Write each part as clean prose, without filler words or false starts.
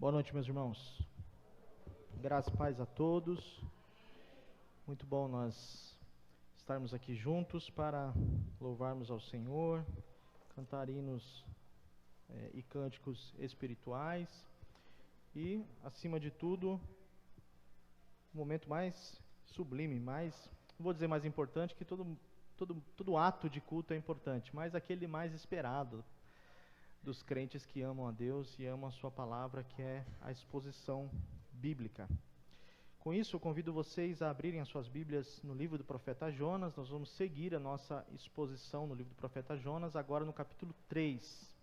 Boa noite, meus irmãos. Graças e paz a todos. Muito bom nós estarmos aqui juntos para louvarmos ao Senhor, cantar hinos e cânticos espirituais e, acima de tudo, o momento mais sublime, não vou dizer mais importante, que todo ato de culto é importante, mas aquele mais esperado dos crentes que amam a Deus e amam a sua palavra, que é a exposição bíblica. Com isso, eu convido vocês a abrirem as suas Bíblias no livro do profeta Jonas. Nós vamos seguir a nossa exposição no livro do profeta Jonas, agora no capítulo 3.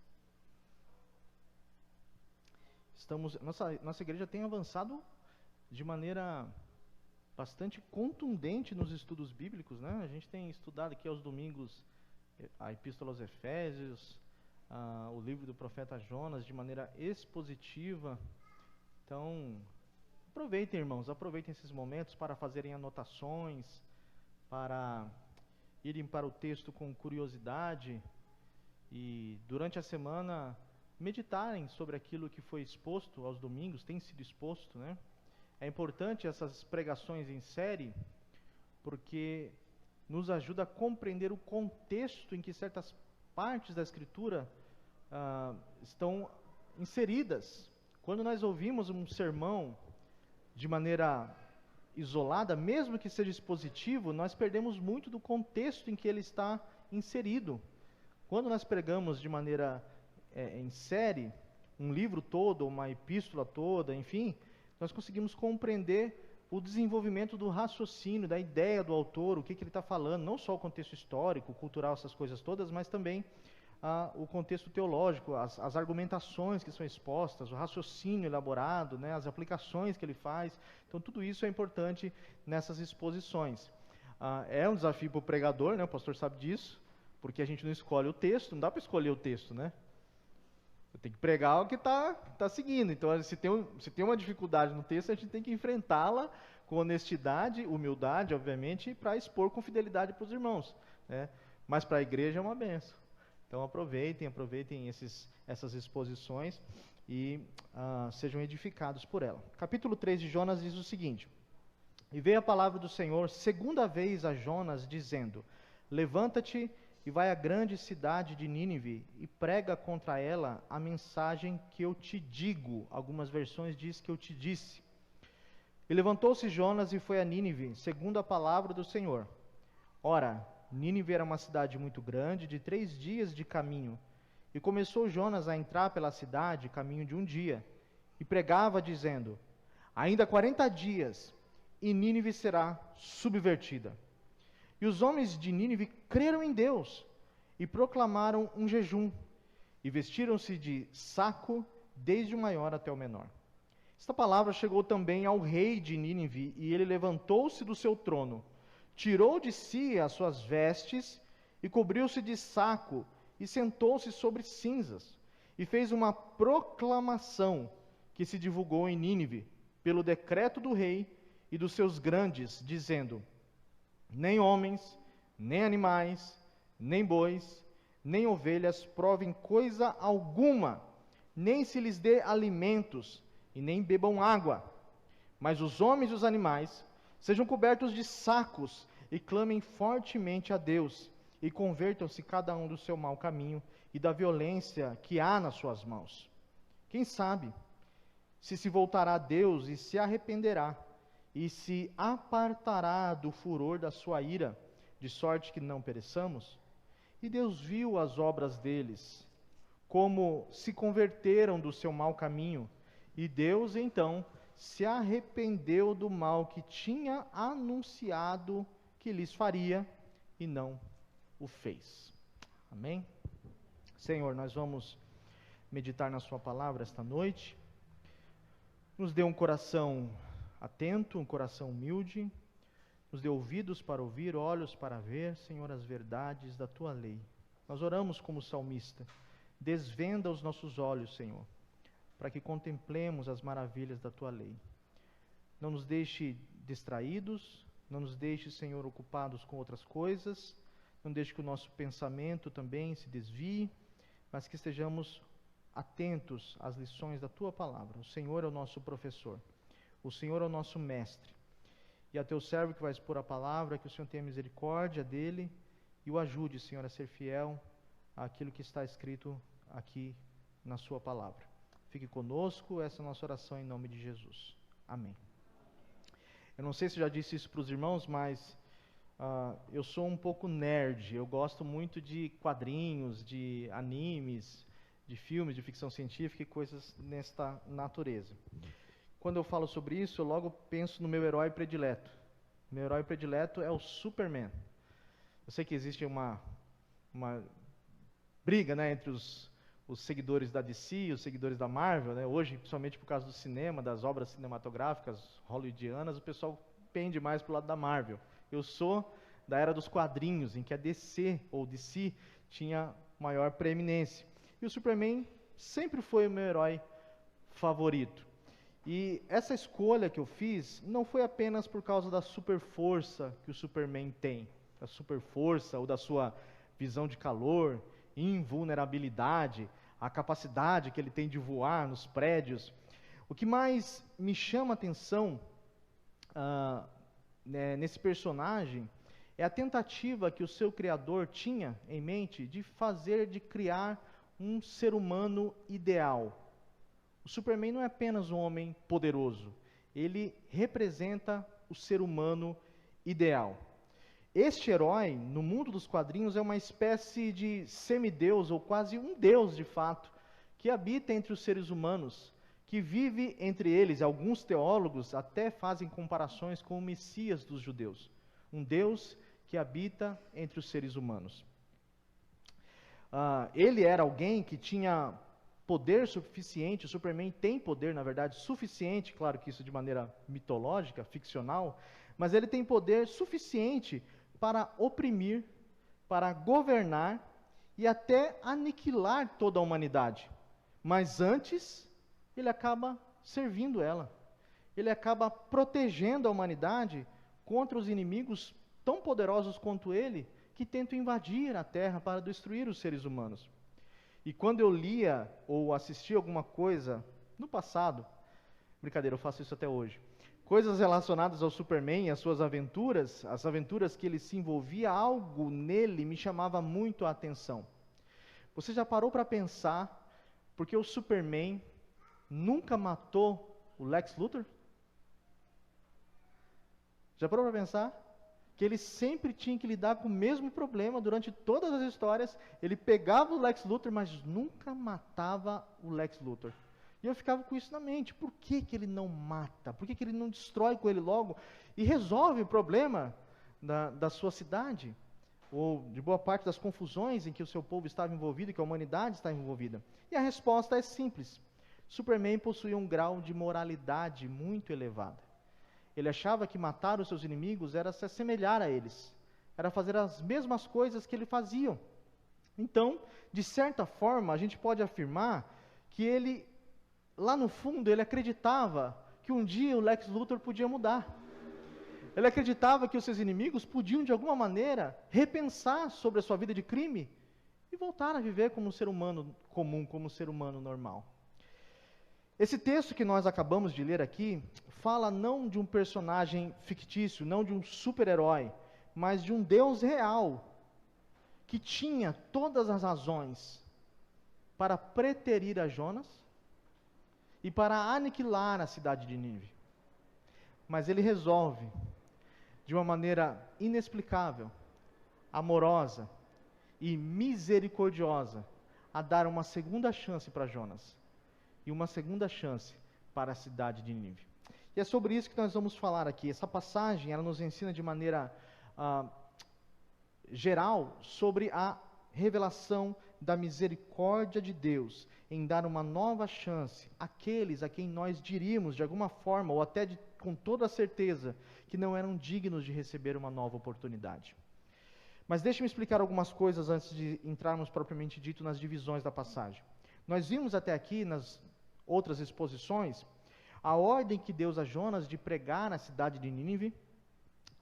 Nossa igreja tem avançado de maneira bastante contundente nos estudos bíblicos, né? A gente tem estudado aqui aos domingos a Epístola aos Efésios, o livro do profeta Jonas de maneira expositiva. Então, aproveitem, irmãos, aproveitem esses momentos para fazerem anotações, para irem para o texto com curiosidade e durante a semana meditarem sobre aquilo que foi exposto aos domingos, tem sido exposto, né? É importante essas pregações em série, porque nos ajuda a compreender o contexto em que certas partes da Escritura estão inseridas. Quando nós ouvimos um sermão de maneira isolada, mesmo que seja expositivo, nós perdemos muito do contexto em que ele está inserido. Quando nós pregamos de maneira em série, um livro todo, uma epístola toda, enfim, nós conseguimos compreender o desenvolvimento do raciocínio, da ideia do autor, o que ele está falando, não só o contexto histórico, cultural, essas coisas todas, mas também o contexto teológico, as argumentações que são expostas, o raciocínio elaborado, né, as aplicações que ele faz. Então, tudo isso é importante nessas exposições. É um desafio para o pregador, né, o pastor sabe disso, porque a gente não escolhe o texto, não dá para escolher o texto, né? Tem que pregar o que está seguindo. Então, se tem uma dificuldade no texto, a gente tem que enfrentá-la com honestidade, humildade, obviamente, para expor com fidelidade para os irmãos, né? Mas para a igreja é uma benção. Então, aproveitem essas exposições e sejam edificados por ela. Capítulo 3 de Jonas diz o seguinte: E veio a palavra do Senhor segunda vez a Jonas, dizendo: Levanta-te e vai à grande cidade de Nínive e prega contra ela a mensagem que eu te digo. Algumas versões diz que eu te disse. E levantou-se Jonas e foi a Nínive, segundo a palavra do Senhor. Ora, Nínive era uma cidade muito grande, de 3 dias de caminho. E começou Jonas a entrar pela cidade, caminho de 1 dia, e pregava, dizendo: Ainda 40 dias, e Nínive será subvertida. E os homens de Nínive creram em Deus e proclamaram um jejum, e vestiram-se de saco, desde o maior até o menor. Esta palavra chegou também ao rei de Nínive, e ele levantou-se do seu trono, tirou de si as suas vestes, e cobriu-se de saco, e sentou-se sobre cinzas, e fez uma proclamação que se divulgou em Nínive, pelo decreto do rei e dos seus grandes, dizendo: Nem homens, nem animais, nem bois, nem ovelhas provem coisa alguma, nem se lhes dê alimentos, e nem bebam água. Mas os homens e os animais sejam cobertos de sacos, e clamem fortemente a Deus, e convertam-se cada um do seu mau caminho, e da violência que há nas suas mãos. Quem sabe se voltará a Deus e se arrependerá, e se apartará do furor da sua ira, de sorte que não pereçamos? E Deus viu as obras deles, como se converteram do seu mau caminho, e Deus então se arrependeu do mal que tinha anunciado que lhes faria, e não o fez. Amém? Senhor, nós vamos meditar na sua palavra esta noite. Nos dê um coração atento, um coração humilde, nos dê ouvidos para ouvir, olhos para ver, Senhor, as verdades da Tua lei. Nós oramos como salmista: desvenda os nossos olhos, Senhor, para que contemplemos as maravilhas da Tua lei. Não nos deixe distraídos, não nos deixe, Senhor, ocupados com outras coisas, não deixe que o nosso pensamento também se desvie, mas que estejamos atentos às lições da Tua palavra. O Senhor é o nosso professor, o Senhor é o nosso mestre. E a Teu servo que vai expor a palavra, que o Senhor tenha misericórdia dele e o ajude, Senhor, a ser fiel àquilo que está escrito aqui na Sua palavra. Fique conosco, essa é a nossa oração em nome de Jesus. Amém. Eu não sei se eu já disse isso para os irmãos, mas eu sou um pouco nerd. Eu gosto muito de quadrinhos, de animes, de filmes, de ficção científica e coisas nesta natureza. Quando eu falo sobre isso, eu logo penso no meu herói predileto. Meu herói predileto é o Superman. Eu sei que existe uma briga, né, entre os seguidores da DC e os seguidores da Marvel, né? Hoje, principalmente por causa do cinema, das obras cinematográficas hollywoodianas, o pessoal pende mais para o lado da Marvel. Eu sou da era dos quadrinhos, em que a DC tinha maior preeminência. E o Superman sempre foi o meu herói favorito. E essa escolha que eu fiz não foi apenas por causa da super força que o Superman tem, da super força ou da sua visão de calor, invulnerabilidade, a capacidade que ele tem de voar nos prédios. O que mais me chama a atenção nesse personagem é a tentativa que o seu criador tinha em mente de criar um ser humano ideal. O Superman não é apenas um homem poderoso, ele representa o ser humano ideal. Este herói, no mundo dos quadrinhos, é uma espécie de semideus, ou quase um deus de fato, que habita entre os seres humanos, que vive entre eles. Alguns teólogos até fazem comparações com o Messias dos judeus. Um Deus que habita entre os seres humanos. Ele era alguém que tinha poder suficiente, o Superman tem poder, na verdade, suficiente, claro que isso de maneira mitológica, ficcional, mas ele tem poder suficiente para oprimir, para governar e até aniquilar toda a humanidade. Mas antes, ele acaba servindo ela. Ele acaba protegendo a humanidade contra os inimigos tão poderosos quanto ele, que tentam invadir a Terra para destruir os seres humanos. E quando eu lia ou assistia alguma coisa no passado, brincadeira, eu faço isso até hoje, coisas relacionadas ao Superman e as suas aventuras, as aventuras que ele se envolvia, algo nele me chamava muito a atenção. Você já parou para pensar porque o Superman nunca matou o Lex Luthor? Já parou para pensar? Que ele sempre tinha que lidar com o mesmo problema durante todas as histórias. Ele pegava o Lex Luthor, mas nunca matava o Lex Luthor. E eu ficava com isso na mente. Por que ele não mata? Por que ele não destrói com ele logo e resolve o problema da sua cidade? Ou de boa parte das confusões em que o seu povo estava envolvido, que a humanidade estava envolvida? E a resposta é simples. Superman possuía um grau de moralidade muito elevado. Ele achava que matar os seus inimigos era se assemelhar a eles, era fazer as mesmas coisas que ele fazia. Então, de certa forma, a gente pode afirmar que ele, lá no fundo, ele acreditava que um dia o Lex Luthor podia mudar. Ele acreditava que os seus inimigos podiam, de alguma maneira, repensar sobre a sua vida de crime e voltar a viver como um ser humano comum, como um ser humano normal. Esse texto que nós acabamos de ler aqui fala não de um personagem fictício, não de um super-herói, mas de um Deus real, que tinha todas as razões para preterir a Jonas e para aniquilar a cidade de Nínive. Mas ele resolve, de uma maneira inexplicável, amorosa e misericordiosa, a dar uma segunda chance para Jonas. E uma segunda chance para a cidade de Nínive. E é sobre isso que nós vamos falar aqui. Essa passagem, ela nos ensina de maneira geral sobre a revelação da misericórdia de Deus em dar uma nova chance àqueles a quem nós diríamos de alguma forma, ou até com toda a certeza, que não eram dignos de receber uma nova oportunidade. Mas deixe-me explicar algumas coisas antes de entrarmos propriamente dito nas divisões da passagem. Nós vimos até aqui, nas outras exposições, a ordem que Deus a Jonas de pregar na cidade de Nínive,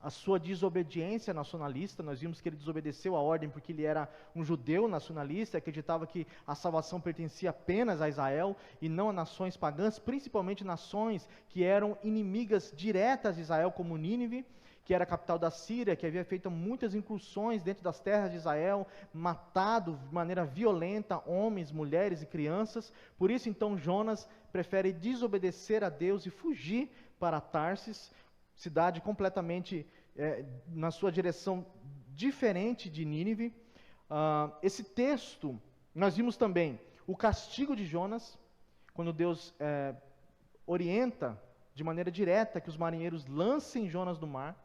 a sua desobediência nacionalista. Nós vimos que ele desobedeceu a ordem porque ele era um judeu nacionalista, acreditava que a salvação pertencia apenas a Israel e não a nações pagãs, principalmente nações que eram inimigas diretas de Israel, como Nínive, que era a capital da Síria, que havia feito muitas incursões dentro das terras de Israel, matado de maneira violenta homens, mulheres e crianças. Por isso, então, Jonas prefere desobedecer a Deus e fugir para Tarsis, cidade completamente na sua direção diferente de Nínive. Esse texto, nós vimos também o castigo de Jonas, quando Deus orienta de maneira direta que os marinheiros lancem Jonas no mar.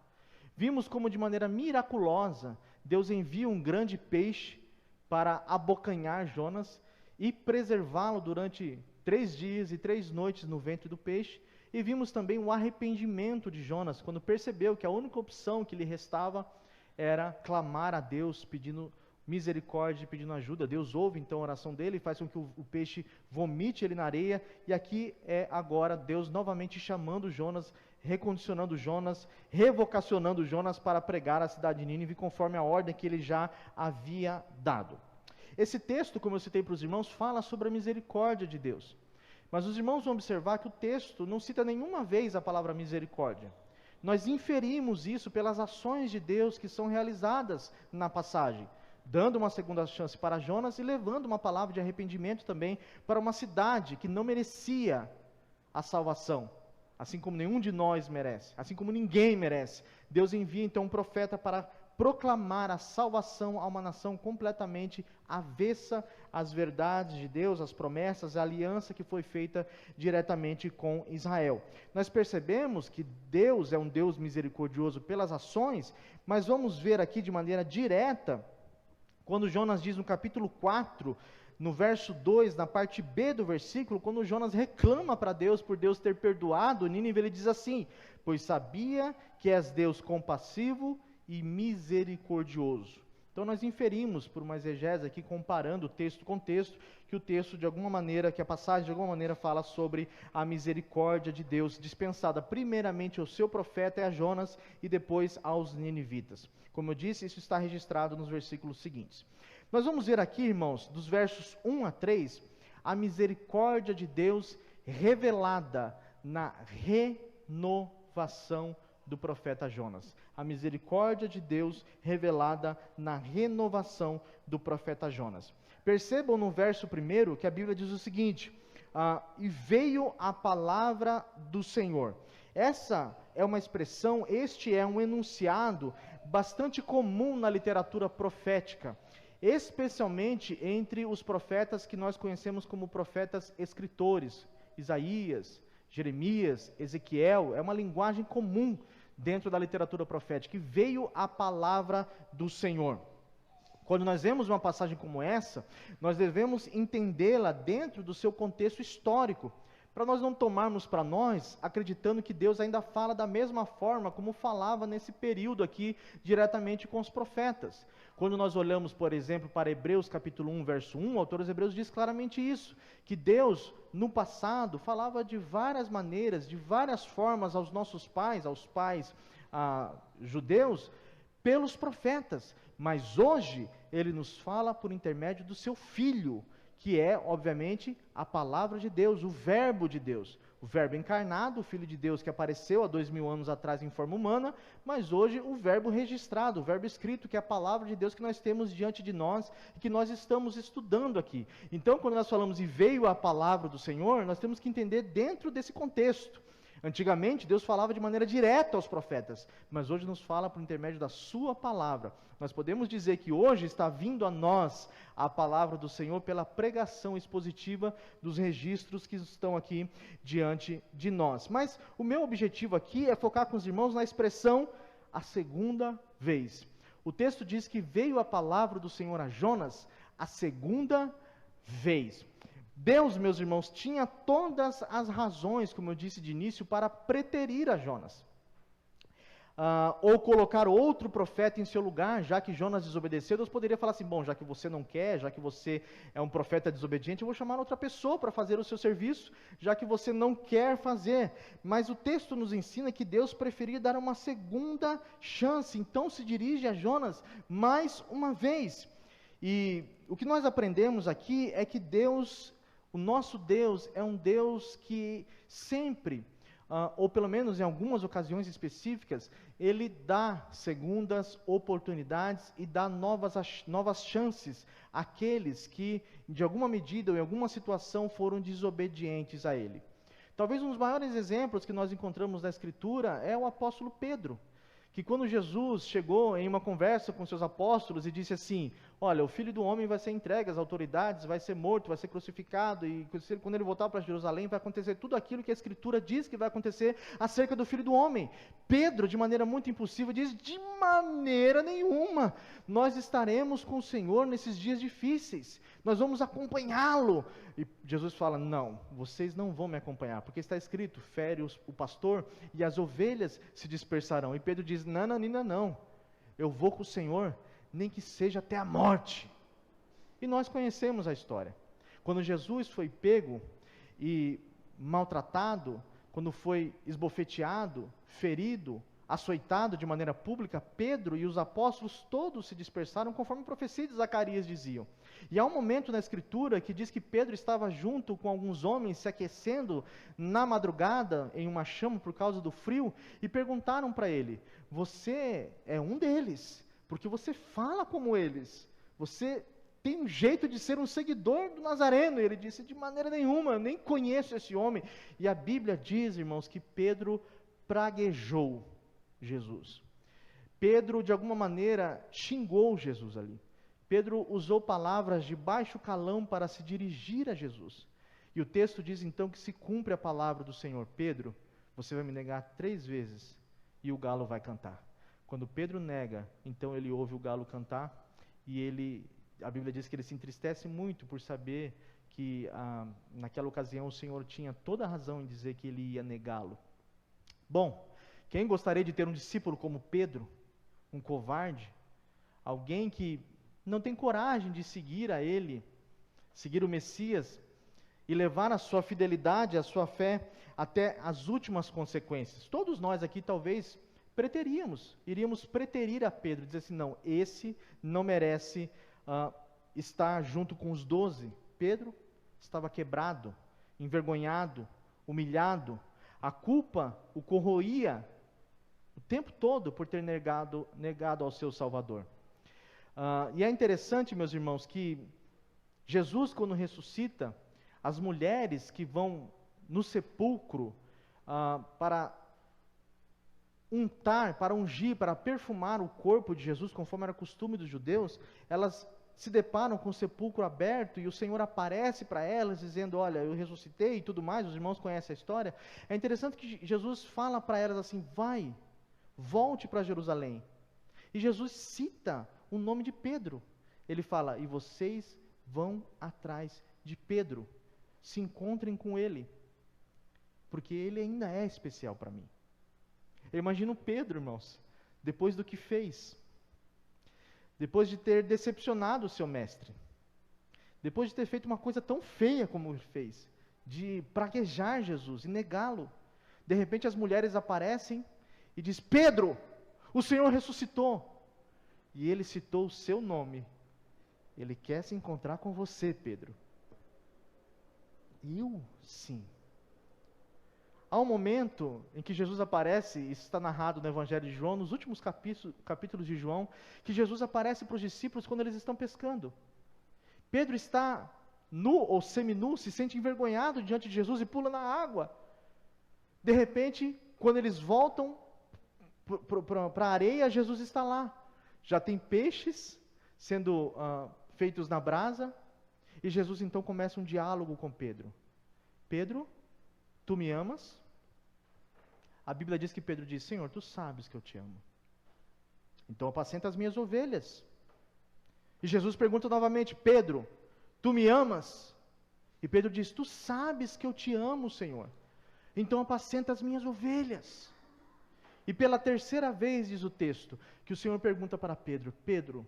Vimos como de maneira miraculosa Deus envia um grande peixe para abocanhar Jonas e preservá-lo durante 3 dias e 3 noites no ventre do peixe. E vimos também o arrependimento de Jonas, quando percebeu que a única opção que lhe restava era clamar a Deus, pedindo misericórdia, pedindo ajuda. Deus ouve então a oração dele e faz com que o peixe vomite ele na areia. E aqui é agora Deus novamente chamando Jonas, recondicionando Jonas, revocacionando Jonas para pregar a cidade de Nínive, conforme a ordem que ele já havia dado. Esse texto, como eu citei para os irmãos, fala sobre a misericórdia de Deus. Mas os irmãos vão observar que o texto não cita nenhuma vez a palavra misericórdia. Nós inferimos isso pelas ações de Deus que são realizadas na passagem, dando uma segunda chance para Jonas e levando uma palavra de arrependimento também para uma cidade que não merecia a salvação, assim como nenhum de nós merece, assim como ninguém merece. Deus envia então um profeta para proclamar a salvação a uma nação completamente avessa às verdades de Deus, às promessas, à aliança que foi feita diretamente com Israel. Nós percebemos que Deus é um Deus misericordioso pelas ações, mas vamos ver aqui de maneira direta, quando Jonas diz no capítulo 4, no verso 2, na parte B do versículo, quando Jonas reclama para Deus por Deus ter perdoado Nínive, ele diz assim: pois sabia que és Deus compassivo e misericordioso. Então nós inferimos por uma exegese aqui, comparando o texto com o texto, que o texto de alguma maneira, que a passagem de alguma maneira fala sobre a misericórdia de Deus, dispensada primeiramente ao seu profeta e a Jonas, e depois aos ninivitas. Como eu disse, isso está registrado nos versículos seguintes. Nós vamos ver aqui, irmãos, dos versos 1 a 3, a misericórdia de Deus revelada na renovação do profeta Jonas. A misericórdia de Deus revelada na renovação do profeta Jonas. Percebam no verso 1 que a Bíblia diz o seguinte: e veio a palavra do Senhor. Essa é uma expressão, este é um enunciado bastante comum na literatura profética, especialmente entre os profetas que nós conhecemos como profetas escritores, Isaías, Jeremias, Ezequiel. É uma linguagem comum dentro da literatura profética, que veio a palavra do Senhor. Quando nós vemos uma passagem como essa, nós devemos entendê-la dentro do seu contexto histórico, para nós não tomarmos para nós, acreditando que Deus ainda fala da mesma forma como falava nesse período aqui, diretamente com os profetas. Quando nós olhamos, por exemplo, para Hebreus capítulo 1, verso 1, o autor dos Hebreus diz claramente isso, que Deus, no passado, falava de várias maneiras, de várias formas aos nossos pais, aos pais judeus, pelos profetas. Mas hoje, Ele nos fala por intermédio do Seu Filho, que é, obviamente, a palavra de Deus, o verbo de Deus. O verbo encarnado, o Filho de Deus que apareceu há 2000 anos atrás em forma humana, mas hoje o verbo registrado, o verbo escrito, que é a palavra de Deus que nós temos diante de nós e que nós estamos estudando aqui. Então, quando nós falamos e veio a palavra do Senhor, nós temos que entender dentro desse contexto. Antigamente, Deus falava de maneira direta aos profetas, mas hoje nos fala por intermédio da sua palavra. Nós podemos dizer que hoje está vindo a nós a palavra do Senhor pela pregação expositiva dos registros que estão aqui diante de nós. Mas o meu objetivo aqui é focar com os irmãos na expressão a segunda vez. O texto diz que veio a palavra do Senhor a Jonas a segunda vez. Deus, meus irmãos, tinha todas as razões, como eu disse de início, para preterir a Jonas. ou colocar outro profeta em seu lugar, já que Jonas desobedeceu. Deus poderia falar assim, bom, já que você não quer, já que você é um profeta desobediente, eu vou chamar outra pessoa para fazer o seu serviço, já que você não quer fazer. Mas o texto nos ensina que Deus preferia dar uma segunda chance, então se dirige a Jonas mais uma vez. E o que nós aprendemos aqui é que Deus, o nosso Deus, é um Deus que sempre, ou pelo menos em algumas ocasiões específicas, Ele dá segundas oportunidades e dá novas chances àqueles que, de alguma medida ou em alguma situação, foram desobedientes a Ele. Talvez um dos maiores exemplos que nós encontramos na Escritura é o apóstolo Pedro, que quando Jesus chegou em uma conversa com seus apóstolos e disse assim, olha, o Filho do Homem vai ser entregue às autoridades, vai ser morto, vai ser crucificado, e quando ele voltar para Jerusalém vai acontecer tudo aquilo que a Escritura diz que vai acontecer acerca do Filho do Homem. Pedro, de maneira muito impulsiva, diz, de maneira nenhuma, nós estaremos com o Senhor nesses dias difíceis, nós vamos acompanhá-lo. E Jesus fala, não, vocês não vão me acompanhar, porque está escrito, fere o pastor e as ovelhas se dispersarão. E Pedro diz, não, eu vou com o Senhor, nem que seja até a morte. E nós conhecemos a história. Quando Jesus foi pego e maltratado, quando foi esbofeteado, ferido, açoitado de maneira pública, Pedro e os apóstolos todos se dispersaram, conforme a profecia de Zacarias diziam. E há um momento na Escritura que diz que Pedro estava junto com alguns homens se aquecendo na madrugada em uma chama por causa do frio, e perguntaram para ele, você é um deles, porque você fala como eles, você tem um jeito de ser um seguidor do Nazareno. E ele disse, de maneira nenhuma, eu nem conheço esse homem. E a Bíblia diz, irmãos, que Pedro praguejou Jesus. Pedro, de alguma maneira, xingou Jesus ali. Pedro usou palavras de baixo calão para se dirigir a Jesus. E o texto diz então que se cumpre a palavra do Senhor, Pedro, você vai me negar 3 vezes e o galo vai cantar. Quando Pedro nega, então ele ouve o galo cantar e a Bíblia diz que ele se entristece muito por saber que naquela ocasião o Senhor tinha toda a razão em dizer que ele ia negá-lo. Bom, quem gostaria de ter um discípulo como Pedro, um covarde, alguém que não tem coragem de seguir a ele, seguir o Messias e levar a sua fidelidade, a sua fé até as últimas consequências? Todos nós aqui talvez iríamos preterir a Pedro, dizer assim, não, esse não merece estar junto com os 12. Pedro estava quebrado, envergonhado, humilhado, a culpa o corroía o tempo todo por ter negado ao seu Salvador. E é interessante, meus irmãos, que Jesus, quando ressuscita, as mulheres que vão no sepulcro para untar, para ungir, para perfumar o corpo de Jesus, conforme era costume dos judeus, elas se deparam com o sepulcro aberto e o Senhor aparece para elas dizendo, olha, eu ressuscitei e tudo mais, os irmãos conhecem a história. É interessante que Jesus fala para elas assim, volte para Jerusalém. E Jesus cita o nome de Pedro. Ele fala, e vocês vão atrás de Pedro, se encontrem com ele, porque ele ainda é especial para mim. Eu imagino Pedro, irmãos, depois do que fez, depois de ter decepcionado o seu mestre, depois de ter feito uma coisa tão feia como ele fez, de praguejar Jesus e negá-lo, de repente as mulheres aparecem e diz, Pedro, o Senhor ressuscitou, e ele citou o seu nome, ele quer se encontrar com você, Pedro. Eu, sim. Há um momento em que Jesus aparece, isso está narrado no Evangelho de João, nos últimos capítulos de João, que Jesus aparece para os discípulos quando eles estão pescando. Pedro está nu ou seminu, se sente envergonhado diante de Jesus e pula na água. De repente, quando eles voltam para a areia, Jesus está lá. Já tem peixes sendo feitos na brasa, e Jesus então começa um diálogo com Pedro. Pedro, tu me amas? A Bíblia diz que Pedro diz, Senhor, tu sabes que eu te amo. Então apacenta as minhas ovelhas. E Jesus pergunta novamente, Pedro, tu me amas? E Pedro diz, tu sabes que eu te amo, Senhor. Então apacenta as minhas ovelhas. E pela terceira vez, diz o texto, que o Senhor pergunta para Pedro: Pedro,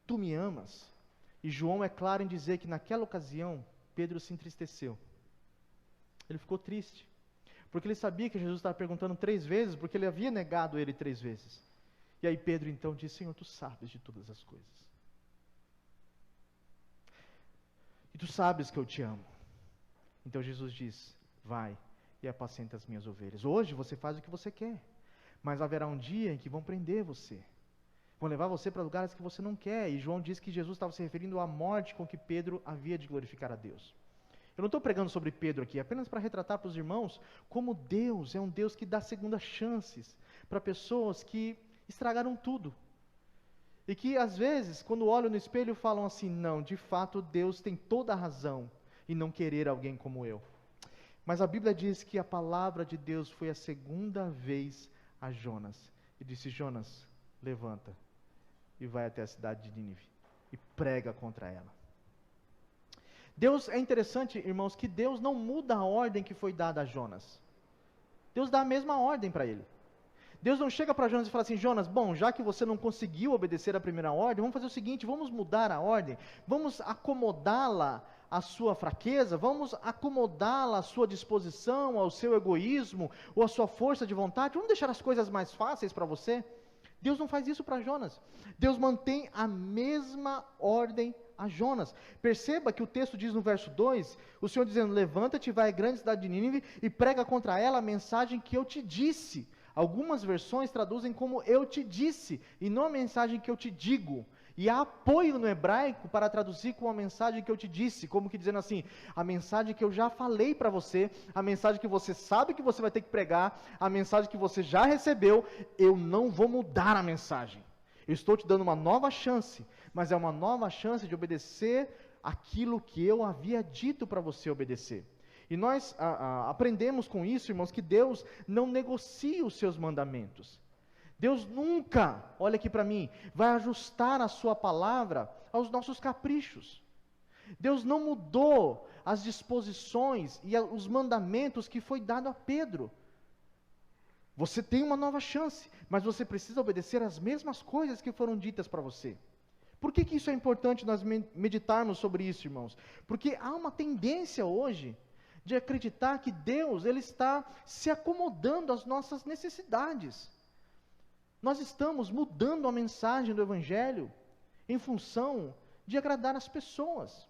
tu me amas? E João é claro em dizer que naquela ocasião, Pedro se entristeceu. Ele ficou triste, porque ele sabia que Jesus estava perguntando 3 vezes, porque ele havia negado ele 3 vezes. E aí Pedro então disse: Senhor, tu sabes de todas as coisas. E tu sabes que eu te amo. Então Jesus diz: vai e apacenta as minhas ovelhas. Hoje você faz o que você quer, mas haverá um dia em que vão prender você. Vão levar você para lugares que você não quer. E João diz que Jesus estava se referindo à morte com que Pedro havia de glorificar a Deus. Eu não estou pregando sobre Pedro aqui, apenas para retratar para os irmãos como Deus é um Deus que dá segundas chances para pessoas que estragaram tudo. E que às vezes, quando olham no espelho, falam assim: não, de fato Deus tem toda a razão em não querer alguém como eu. Mas a Bíblia diz que a palavra de Deus foi a segunda vez a Jonas. E disse: Jonas, levanta e vai até a cidade de Nínive e prega contra ela. Deus, é interessante, irmãos, que Deus não muda a ordem que foi dada a Jonas. Deus dá a mesma ordem para ele. Deus não chega para Jonas e fala assim: Jonas, bom, já que você não conseguiu obedecer a primeira ordem, vamos fazer o seguinte, vamos mudar a ordem, vamos acomodá-la à sua fraqueza, vamos acomodá-la à sua disposição, ao seu egoísmo, ou à sua força de vontade, vamos deixar as coisas mais fáceis para você. Deus não faz isso para Jonas. Deus mantém a mesma ordem a Jonas. Perceba que o texto diz no verso 2, o Senhor dizendo: levanta-te, vai à grande cidade de Nínive e prega contra ela a mensagem que eu te disse. Algumas versões traduzem como eu te disse, e não a mensagem que eu te digo. E há apoio no hebraico para traduzir com a mensagem que eu te disse, como que dizendo assim: a mensagem que eu já falei para você, a mensagem que você sabe que você vai ter que pregar, a mensagem que você já recebeu, eu não vou mudar a mensagem. Eu estou te dando uma nova chance, mas é uma nova chance de obedecer aquilo que eu havia dito para você obedecer. E nós aprendemos com isso, irmãos, que Deus não negocia os seus mandamentos. Deus nunca, olha aqui para mim, vai ajustar a sua palavra aos nossos caprichos. Deus não mudou as disposições e os mandamentos que foi dado a Pedro. Você tem uma nova chance, mas você precisa obedecer as mesmas coisas que foram ditas para você. Por que isso é importante nós meditarmos sobre isso, irmãos? Porque há uma tendência hoje de acreditar que Deus, Ele está se acomodando às nossas necessidades. Nós estamos mudando a mensagem do Evangelho em função de agradar as pessoas.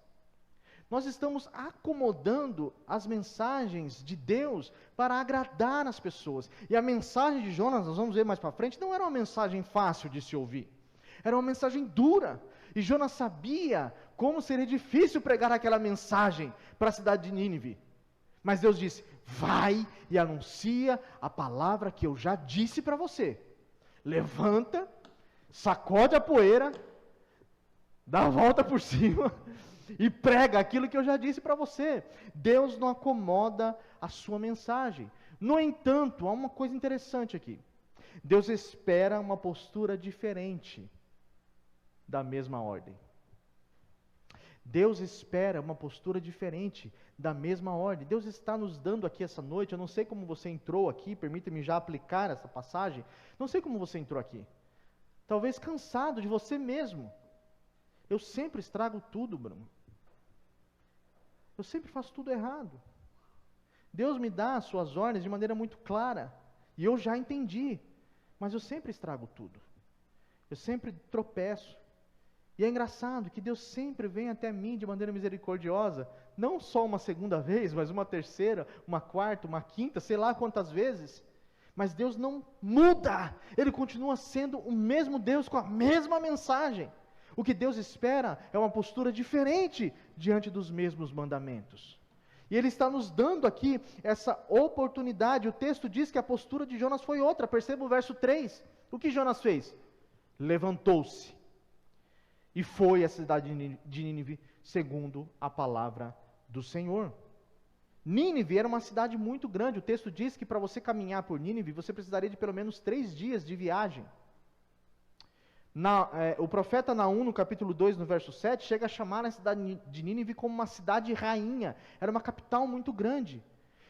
Nós estamos acomodando as mensagens de Deus para agradar as pessoas. E a mensagem de Jonas, nós vamos ver mais para frente, não era uma mensagem fácil de se ouvir. Era uma mensagem dura. E Jonas sabia como seria difícil pregar aquela mensagem para a cidade de Nínive. Mas Deus disse: vai e anuncia a palavra que eu já disse para você. Levanta, sacode a poeira, dá a volta por cima e prega aquilo que eu já disse para você. Deus não acomoda a sua mensagem. No entanto, há uma coisa interessante aqui. Deus espera uma postura diferente da mesma ordem. Deus espera uma postura diferente da mesma ordem. Deus está nos dando aqui essa noite, eu não sei como você entrou aqui, permita-me já aplicar essa passagem, não sei como você entrou aqui. Talvez cansado de você mesmo. Eu sempre estrago tudo, Bruno. Eu sempre faço tudo errado. Deus me dá as suas ordens de maneira muito clara, e eu já entendi, mas eu sempre estrago tudo. Eu sempre tropeço. E é engraçado que Deus sempre vem até mim de maneira misericordiosa, não só uma segunda vez, mas uma terceira, uma quarta, uma quinta, sei lá quantas vezes. Mas Deus não muda, Ele continua sendo o mesmo Deus com a mesma mensagem. O que Deus espera é uma postura diferente diante dos mesmos mandamentos. E Ele está nos dando aqui essa oportunidade. O texto diz que a postura de Jonas foi outra. Perceba o verso 3. O que Jonas fez? Levantou-se e foi à cidade de Nínive, segundo a palavra do Senhor. Nínive era uma cidade muito grande. O texto diz que para você caminhar por Nínive, você precisaria de pelo menos 3 dias de viagem. O profeta Naum, no capítulo 2, no verso 7, chega a chamar a cidade de Nínive como uma cidade rainha. Era uma capital muito grande.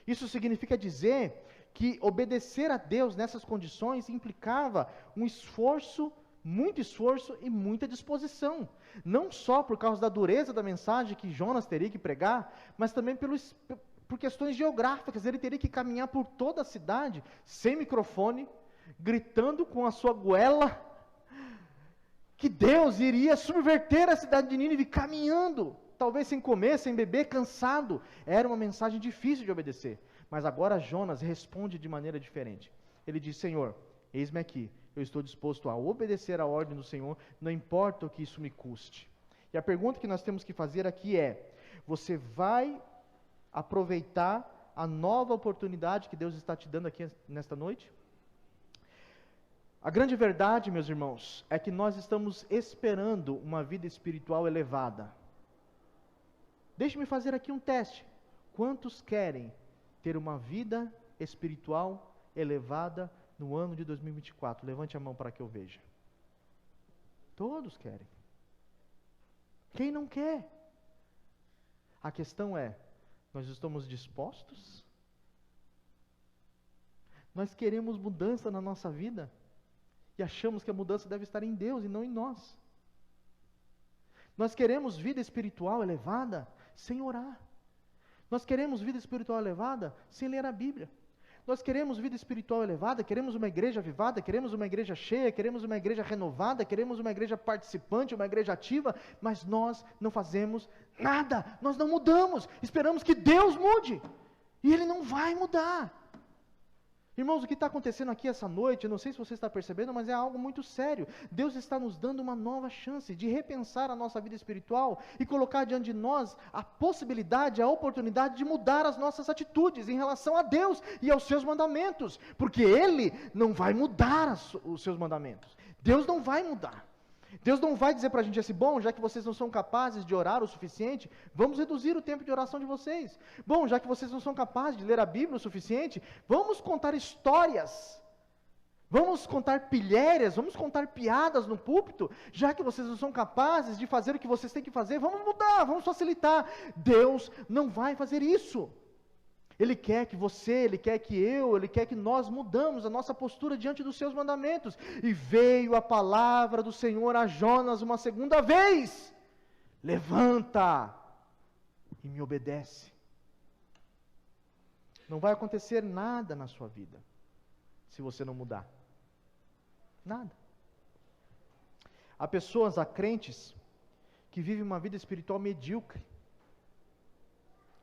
Isso significa dizer que obedecer a Deus nessas condições implicava um esforço, muito esforço e muita disposição. Não só por causa da dureza da mensagem que Jonas teria que pregar, mas também por questões geográficas. Ele teria que caminhar por toda a cidade, sem microfone, gritando com a sua goela, que Deus iria subverter a cidade de Nínive, caminhando, talvez sem comer, sem beber, cansado. Era uma mensagem difícil de obedecer. Mas agora Jonas responde de maneira diferente. Ele diz: Senhor, eis-me aqui, eu estou disposto a obedecer a ordem do Senhor, não importa o que isso me custe. E a pergunta que nós temos que fazer aqui é: você vai aproveitar a nova oportunidade que Deus está te dando aqui nesta noite? A grande verdade, meus irmãos, é que nós estamos esperando uma vida espiritual elevada. Deixe-me fazer aqui um teste. Quantos querem ter uma vida espiritual elevada no ano de 2024? Levante a mão para que eu veja. Todos querem. Quem não quer? A questão é, nós estamos dispostos? Nós queremos mudança na nossa vida e achamos que a mudança deve estar em Deus e não em nós. Nós queremos vida espiritual elevada sem orar. Nós queremos vida espiritual elevada sem ler a Bíblia. Nós queremos vida espiritual elevada, queremos uma igreja avivada, queremos uma igreja cheia, queremos uma igreja renovada, queremos uma igreja participante, uma igreja ativa, mas nós não fazemos nada, nós não mudamos, esperamos que Deus mude, e Ele não vai mudar. Irmãos, o que está acontecendo aqui essa noite, eu não sei se você está percebendo, mas é algo muito sério. Deus está nos dando uma nova chance de repensar a nossa vida espiritual e colocar diante de nós a possibilidade, a oportunidade de mudar as nossas atitudes em relação a Deus e aos seus mandamentos, porque Ele não vai mudar os seus mandamentos. Deus não vai mudar. Deus não vai dizer para a gente assim: bom, já que vocês não são capazes de orar o suficiente, vamos reduzir o tempo de oração de vocês. Bom, já que vocês não são capazes de ler a Bíblia o suficiente, vamos contar histórias, vamos contar pilhérias, vamos contar piadas no púlpito. Já que vocês não são capazes de fazer o que vocês têm que fazer, vamos mudar, vamos facilitar. Deus não vai fazer isso. Ele quer que você, Ele quer que eu, Ele quer que nós mudamos a nossa postura diante dos seus mandamentos. E veio a palavra do Senhor a Jonas uma segunda vez: levanta e me obedece. Não vai acontecer nada na sua vida se você não mudar. Nada. Há pessoas, há crentes, que vivem uma vida espiritual medíocre,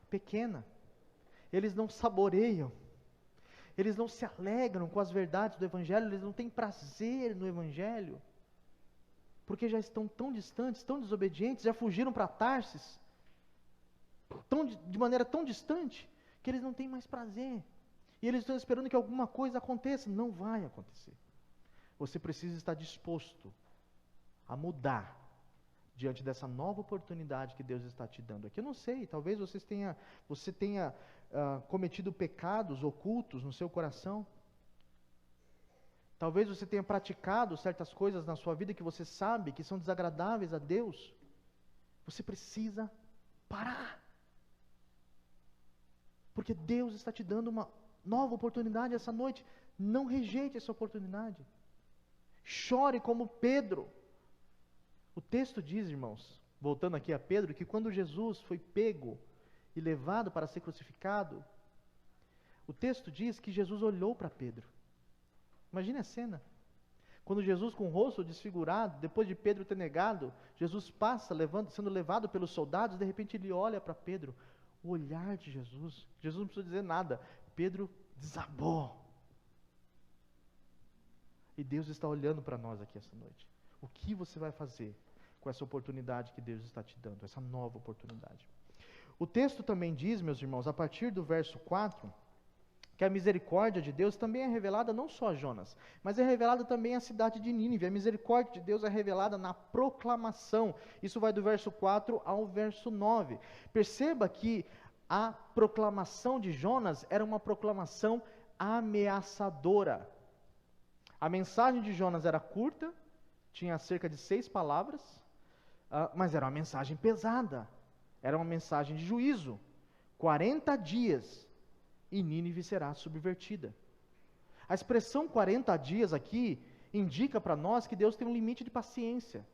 pequena. Eles não saboreiam, eles não se alegram com as verdades do Evangelho, eles não têm prazer no Evangelho, porque já estão tão distantes, tão desobedientes, já fugiram para Tarsis, de maneira tão distante, que eles não têm mais prazer, e eles estão esperando que alguma coisa aconteça. Não vai acontecer. Você precisa estar disposto a mudar, diante dessa nova oportunidade que Deus está te dando aqui. Eu não sei, talvez você tenha cometido pecados ocultos no seu coração. Talvez você tenha praticado certas coisas na sua vida que você sabe que são desagradáveis a Deus. Você precisa parar. Porque Deus está te dando uma nova oportunidade essa noite. Não rejeite essa oportunidade. Chore como Pedro. O texto diz, irmãos, voltando aqui a Pedro, que quando Jesus foi pego e levado para ser crucificado, o texto diz que Jesus olhou para Pedro. Imagine a cena. Quando Jesus, com o rosto desfigurado, depois de Pedro ter negado, Jesus passa sendo levado pelos soldados, de repente ele olha para Pedro. O olhar de Jesus, Jesus não precisa dizer nada, Pedro desabou. E Deus está olhando para nós aqui essa noite. O que você vai fazer com essa oportunidade que Deus está te dando, essa nova oportunidade? O texto também diz, meus irmãos, a partir do verso 4, que a misericórdia de Deus também é revelada não só a Jonas, mas é revelada também à cidade de Nínive. A misericórdia de Deus é revelada na proclamação. Isso vai do verso 4 ao verso 9. Perceba que a proclamação de Jonas era uma proclamação ameaçadora. A mensagem de Jonas era curta, tinha cerca de 6 palavras, mas era uma mensagem pesada. Era uma mensagem de juízo. 40 dias e Nínive será subvertida. A expressão 40 dias aqui indica para nós que Deus tem um limite de paciência.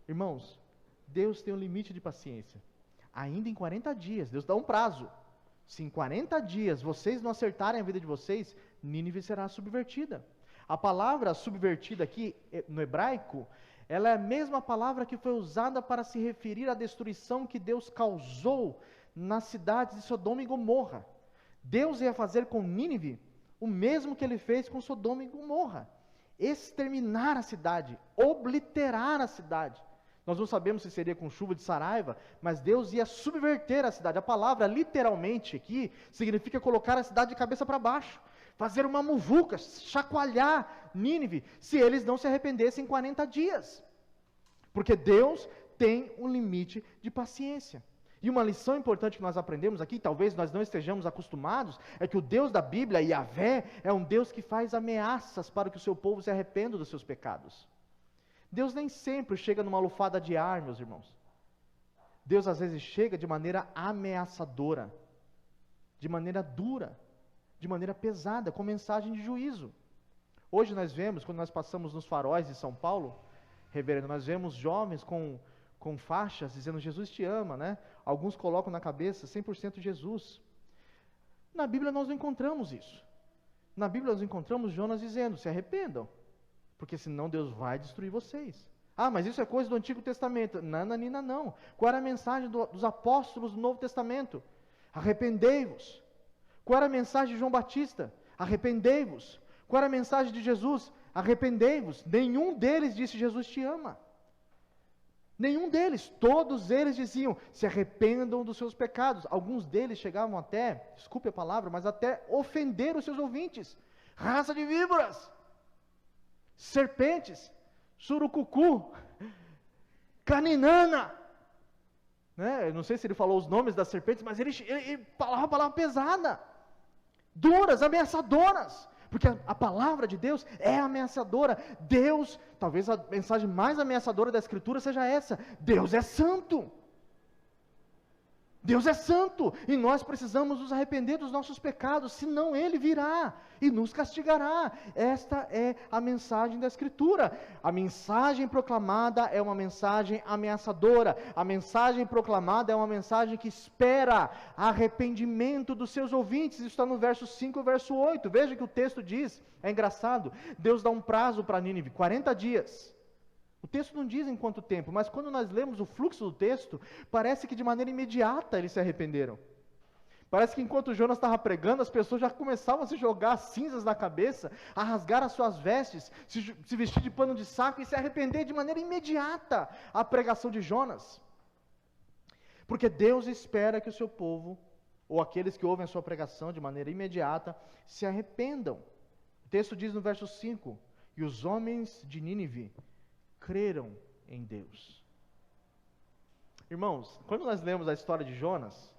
Irmãos, Deus tem um limite de paciência. Ainda em 40 dias, Deus dá um prazo. Se em 40 dias vocês não acertarem a vida de vocês, Nínive será subvertida. A palavra subvertida aqui, no hebraico, ela é a mesma palavra que foi usada para se referir à destruição que Deus causou nas cidades de Sodoma e Gomorra. Deus ia fazer com Nínive o mesmo que ele fez com Sodoma e Gomorra. Exterminar a cidade, obliterar a cidade. Nós não sabemos se seria com chuva de saraiva, mas Deus ia subverter a cidade. A palavra literalmente aqui significa colocar a cidade de cabeça para baixo, fazer uma muvuca, chacoalhar Nínive, se eles não se arrependessem em 40 dias. Porque Deus tem um limite de paciência. E uma lição importante que nós aprendemos aqui, talvez nós não estejamos acostumados, é que o Deus da Bíblia, Yahvé, é um Deus que faz ameaças para que o seu povo se arrependa dos seus pecados. Deus nem sempre chega numa lufada de ar, meus irmãos. Deus às vezes chega de maneira ameaçadora, de maneira dura, de maneira pesada, com mensagem de juízo. Hoje nós vemos, quando nós passamos nos faróis de São Paulo, reverendo, nós vemos jovens com faixas dizendo Jesus te ama, né? Alguns colocam na cabeça 100% Jesus. Na Bíblia nós não encontramos isso. Na Bíblia nós encontramos Jonas dizendo, se arrependam, porque senão Deus vai destruir vocês. Ah, mas isso é coisa do Antigo Testamento. Nananina, não. Qual era a mensagem dos apóstolos do Novo Testamento? Arrependei-vos. Qual era a mensagem de João Batista? Arrependei-vos. Qual era a mensagem de Jesus? Arrependei-vos. Nenhum deles disse Jesus te ama. Nenhum deles, todos eles diziam, se arrependam dos seus pecados. Alguns deles chegavam até, desculpe a palavra, mas até ofender os seus ouvintes. Raça de víboras, serpentes, surucucu, caninana. Né? Eu não sei se ele falou os nomes das serpentes, mas ele falava palavra pesada, duras, ameaçadoras. Porque a palavra de Deus é ameaçadora. Deus, talvez a mensagem mais ameaçadora da Escritura seja essa: Deus é santo. Deus é santo, e nós precisamos nos arrepender dos nossos pecados, senão Ele virá e nos castigará. Esta é a mensagem da Escritura. A mensagem proclamada é uma mensagem ameaçadora. A mensagem proclamada é uma mensagem que espera arrependimento dos seus ouvintes. Isso está no verso 5 e verso 8. Veja que o texto diz, é engraçado, Deus dá um prazo para Nínive, 40 dias. O texto não diz em quanto tempo, mas quando nós lemos o fluxo do texto, parece que de maneira imediata eles se arrependeram. Parece que enquanto Jonas estava pregando, as pessoas já começavam a se jogar cinzas na cabeça, a rasgar as suas vestes, se vestir de pano de saco e se arrepender de maneira imediata à pregação de Jonas. Porque Deus espera que o seu povo, ou aqueles que ouvem a sua pregação de maneira imediata, se arrependam. O texto diz no verso 5, e os homens de Nínive creram em Deus. Irmãos, quando nós lemos a história de Jonas,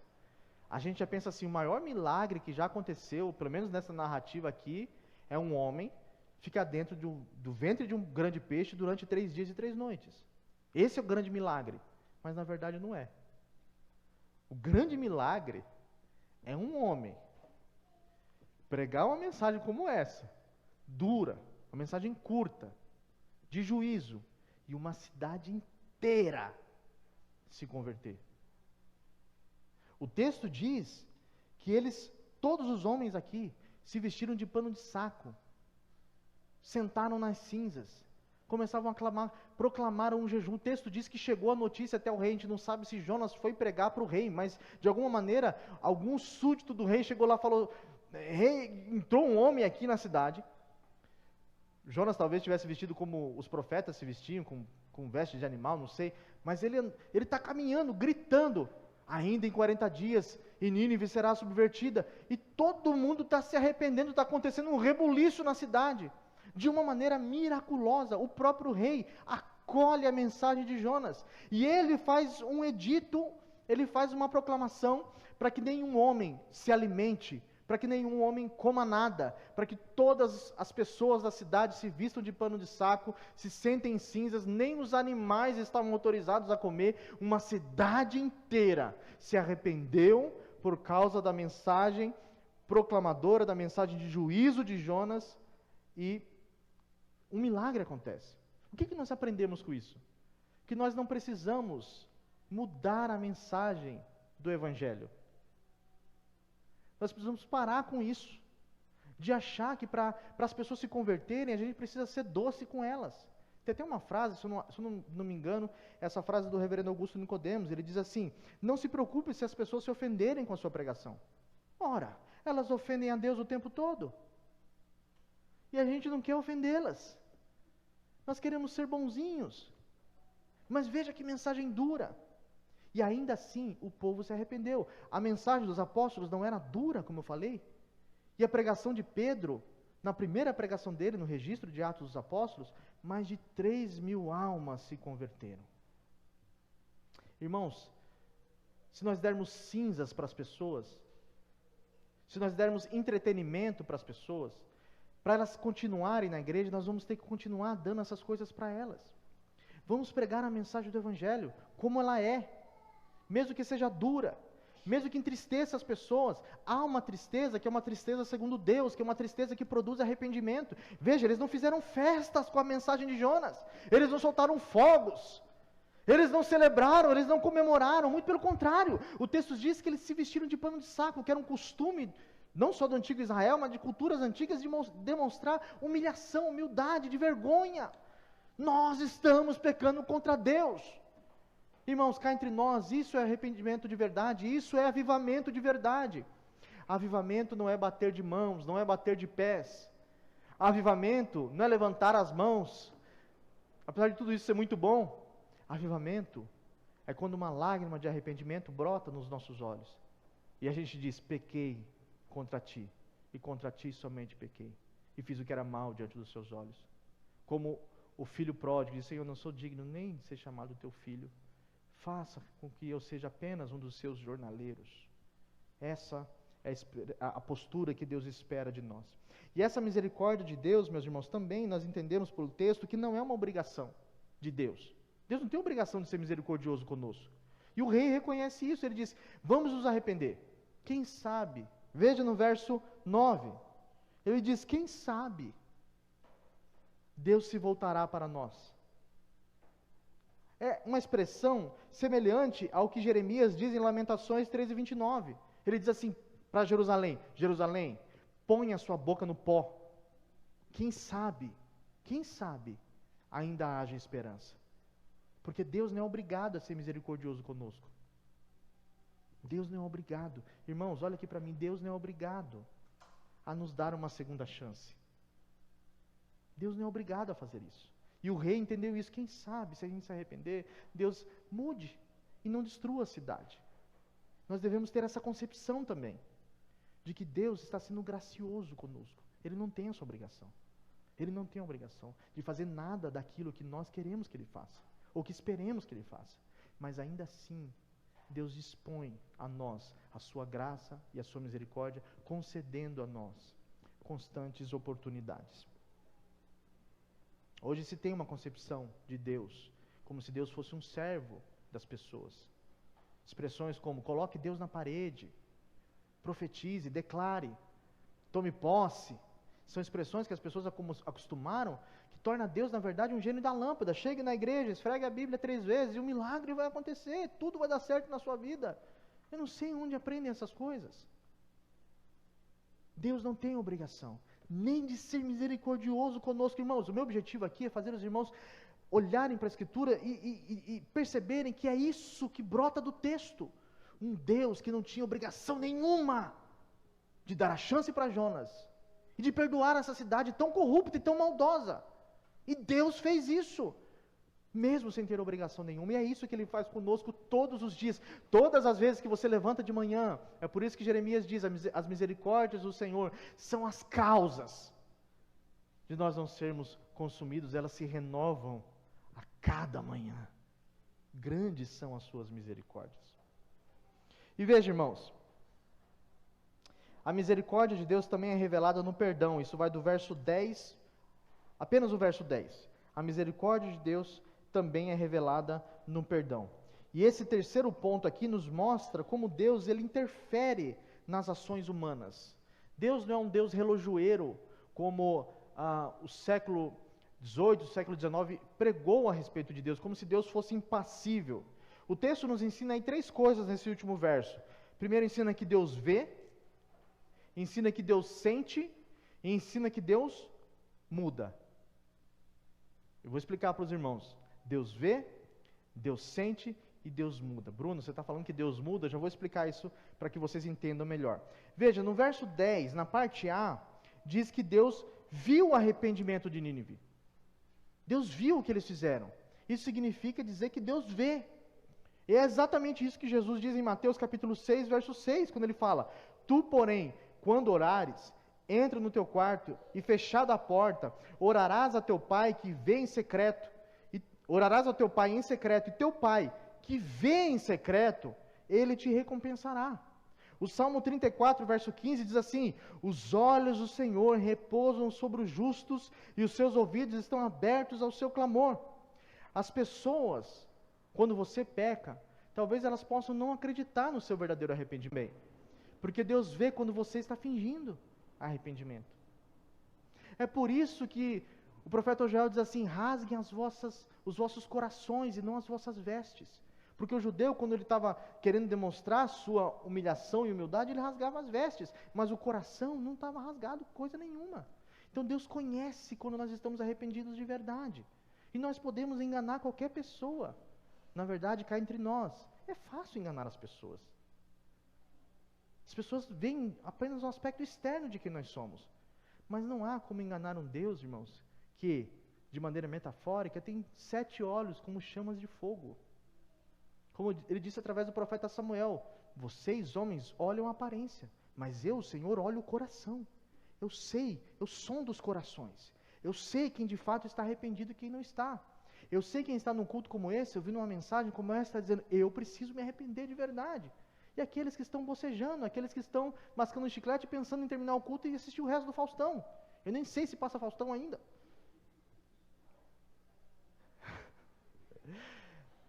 a gente já pensa assim, o maior milagre que já aconteceu, pelo menos nessa narrativa aqui, é um homem ficar dentro do ventre de um grande peixe durante 3 dias e 3 noites. Esse é o grande milagre, mas na verdade não é. O grande milagre é um homem pregar uma mensagem como essa, dura, uma mensagem curta, de juízo, e uma cidade inteira se converter. O texto diz que todos os homens aqui, se vestiram de pano de saco, sentaram nas cinzas, começavam a clamar, proclamaram um jejum. O texto diz que chegou a notícia até o rei. A gente não sabe se Jonas foi pregar para o rei, mas de alguma maneira, algum súdito do rei chegou lá e falou: rei, entrou um homem aqui na cidade. Jonas talvez tivesse vestido como os profetas se vestiam, com vestes de animal, não sei, mas ele está caminhando, gritando, ainda em 40 dias, e Nínive será subvertida, e todo mundo está se arrependendo, está acontecendo um rebuliço na cidade, de uma maneira miraculosa. O próprio rei acolhe a mensagem de Jonas, e ele faz um edito, ele faz uma proclamação, para que nenhum homem se alimente, para que nenhum homem coma nada, para que todas as pessoas da cidade se vistam de pano de saco, se sentem em cinzas, nem os animais estavam autorizados a comer. Uma cidade inteira se arrependeu por causa da mensagem proclamadora da mensagem de juízo de Jonas, e um milagre acontece. O que nós aprendemos com isso? Que nós não precisamos mudar a mensagem do Evangelho. Nós precisamos parar com isso, de achar que para as pessoas se converterem, a gente precisa ser doce com elas. Tem até uma frase, se eu não me engano, essa frase do reverendo Augusto Nicodemos, ele diz assim: não se preocupe se as pessoas se ofenderem com a sua pregação. Ora, elas ofendem a Deus o tempo todo. E a gente não quer ofendê-las. Nós queremos ser bonzinhos. Mas veja que mensagem dura. E ainda assim, o povo se arrependeu. A mensagem dos apóstolos não era dura, como eu falei. E a pregação de Pedro, na primeira pregação dele, no registro de Atos dos Apóstolos, mais de 3.000 almas se converteram. Irmãos, se nós dermos cinzas para as pessoas, se nós dermos entretenimento para as pessoas, para elas continuarem na igreja, nós vamos ter que continuar dando essas coisas para elas. Vamos pregar a mensagem do Evangelho, como ela é, mesmo que seja dura, mesmo que entristeça as pessoas. Há uma tristeza que é uma tristeza segundo Deus, que é uma tristeza que produz arrependimento. Veja, eles não fizeram festas com a mensagem de Jonas, eles não soltaram fogos, eles não celebraram, eles não comemoraram, muito pelo contrário. O texto diz que eles se vestiram de pano de saco, que era um costume, não só do antigo Israel, mas de culturas antigas, de demonstrar humilhação, humildade, de vergonha. Nós estamos pecando contra Deus. Irmãos, cá entre nós, isso é arrependimento de verdade, isso é avivamento de verdade. Avivamento não é bater de mãos, não é bater de pés. Avivamento não é levantar as mãos, apesar de tudo isso ser muito bom. Avivamento é quando uma lágrima de arrependimento brota nos nossos olhos, e a gente diz: pequei contra ti, e contra ti somente pequei, e fiz o que era mal diante dos seus olhos. Como o filho pródigo diz: Senhor, eu não sou digno nem de ser chamado teu filho, faça com que eu seja apenas um dos seus jornaleiros. Essa é a postura que Deus espera de nós. E essa misericórdia de Deus, meus irmãos, também nós entendemos pelo texto que não é uma obrigação de Deus. Deus não tem obrigação de ser misericordioso conosco. E o rei reconhece isso, ele diz: vamos nos arrepender. Quem sabe? Veja no verso 9, ele diz: quem sabe Deus se voltará para nós. É uma expressão semelhante ao que Jeremias diz em Lamentações 13:29. Ele diz assim para Jerusalém: Jerusalém, põe a sua boca no pó. Quem sabe ainda haja esperança. Porque Deus não é obrigado a ser misericordioso conosco. Deus não é obrigado. Irmãos, olha aqui para mim, Deus não é obrigado a nos dar uma segunda chance. Deus não é obrigado a fazer isso. E o rei entendeu isso. Quem sabe, se a gente se arrepender, Deus mude e não destrua a cidade. Nós devemos ter essa concepção também, de que Deus está sendo gracioso conosco. Ele não tem essa obrigação. Ele não tem a obrigação de fazer nada daquilo que nós queremos que Ele faça, ou que esperemos que Ele faça. Mas ainda assim, Deus dispõe a nós a sua graça e a sua misericórdia, concedendo a nós constantes oportunidades. Hoje se tem uma concepção de Deus, como se Deus fosse um servo das pessoas. Expressões como: coloque Deus na parede, profetize, declare, tome posse. São expressões que as pessoas acostumaram, que torna Deus, na verdade, um gênio da lâmpada. Chegue na igreja, esfregue a Bíblia 3 vezes e um milagre vai acontecer, tudo vai dar certo na sua vida. Eu não sei onde aprendem essas coisas. Deus não tem obrigação nem de ser misericordioso conosco, irmãos. O meu objetivo aqui é fazer os irmãos olharem para a Escritura e perceberem que é isso que brota do texto. Um Deus que não tinha obrigação nenhuma de dar a chance para Jonas e de perdoar essa cidade tão corrupta e tão maldosa. E Deus fez isso, mesmo sem ter obrigação nenhuma. E é isso que Ele faz conosco todos os dias, todas as vezes que você levanta de manhã. É por isso que Jeremias diz: as misericórdias do Senhor são as causas de nós não sermos consumidos. Elas se renovam a cada manhã. Grandes são as suas misericórdias. E veja, irmãos, a misericórdia de Deus também é revelada no perdão. Isso vai do verso 10, apenas o verso 10. A misericórdia de Deus também é revelada no perdão. E esse terceiro ponto aqui nos mostra como Deus ele interfere nas ações humanas. Deus não é um Deus relojoeiro, como o século XVIII, o século XIX pregou a respeito de Deus, como se Deus fosse impassível. O texto nos ensina aí 3 coisas nesse último verso. Primeiro, ensina que Deus vê, ensina que Deus sente e ensina que Deus muda. Eu vou explicar para os irmãos. Deus vê, Deus sente e Deus muda. Bruno, você está falando que Deus muda? Eu já vou explicar isso para que vocês entendam melhor. Veja, no verso 10, na parte A, diz que Deus viu o arrependimento de Nínive. Deus viu o que eles fizeram. Isso significa dizer que Deus vê. E é exatamente isso que Jesus diz em Mateus capítulo 6, verso 6, quando ele fala: Tu, porém, quando orares, entra no teu quarto e, fechada a porta, orarás a teu pai que vê em secreto, e orarás ao teu pai em secreto, e teu pai que vê em secreto, ele te recompensará. O Salmo 34, verso 15 diz assim: Os olhos do Senhor repousam sobre os justos e os seus ouvidos estão abertos ao seu clamor. As pessoas, quando você peca, talvez elas possam não acreditar no seu verdadeiro arrependimento, porque Deus vê quando você está fingindo arrependimento. É por isso que o profeta Joel diz assim: rasguem os vossos corações e não as vossas vestes. Porque o judeu, quando ele estava querendo demonstrar sua humilhação e humildade, ele rasgava as vestes, mas o coração não estava rasgado coisa nenhuma. Então Deus conhece quando nós estamos arrependidos de verdade. E nós podemos enganar qualquer pessoa. Na verdade, cá entre nós, é fácil enganar as pessoas. As pessoas veem apenas um aspecto externo de quem nós somos. Mas não há como enganar um Deus, irmãos, que, de maneira metafórica, tem 7 olhos como chamas de fogo. Como ele disse através do profeta Samuel: vocês, homens, olham a aparência, mas eu, Senhor, olho o coração. Eu sei, eu sondo os corações. Eu sei quem de fato está arrependido e quem não está. Eu sei quem está num culto como esse, ouvindo uma mensagem como essa, está dizendo: eu preciso me arrepender de verdade. E aqueles que estão bocejando, aqueles que estão mascando um chiclete pensando em terminar o culto e assistir o resto do Faustão. Eu nem sei se passa Faustão ainda.